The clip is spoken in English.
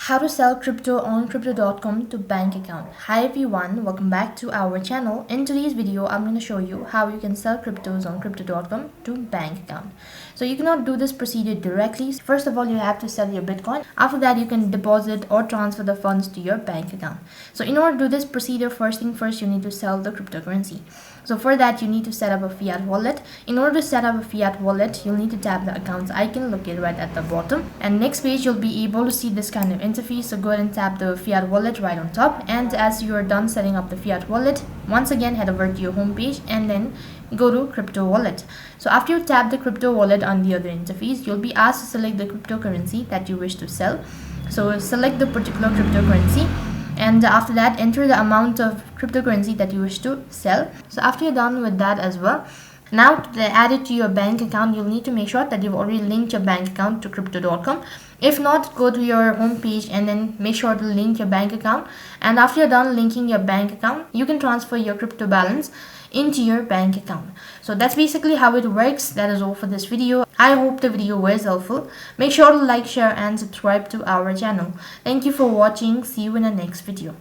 How to sell crypto on crypto.com to bank account. Hi everyone, welcome back to our channel. In today's video, I'm going to show you how you can sell cryptos on crypto.com to bank account. So you cannot do this procedure directly. First of all, you have to sell your Bitcoin. After that, you can deposit or transfer the funds to your bank account. So in order to do this procedure, first thing first, you need to sell the cryptocurrency. So for that, you need to set up a fiat wallet. In order to set up a fiat wallet, you'll need to tap the accounts icon located right at the bottom. And next page, you'll be able to see this kind of interface. So go ahead and tap the fiat wallet right on top. And as you are done setting up the fiat wallet, once again, head over to your home page and then go to crypto wallet. So after you tap the crypto wallet on the other interface, you'll be asked to select the cryptocurrency that you wish to sell. So select the particular cryptocurrency. And after that, enter the amount of cryptocurrency that you wish to sell. So after you're done with that as well, now to add it to your bank account, you'll need to make sure that you've already linked your bank account to crypto.com. If not, go to your home page and then make sure to link your bank account. And after you're done linking your bank account, you can transfer your crypto balance into your bank account. So that's basically how it works. That is all for this video. I hope the video was helpful. Make sure to like, share and subscribe to our channel. Thank you for watching. See you in the next video.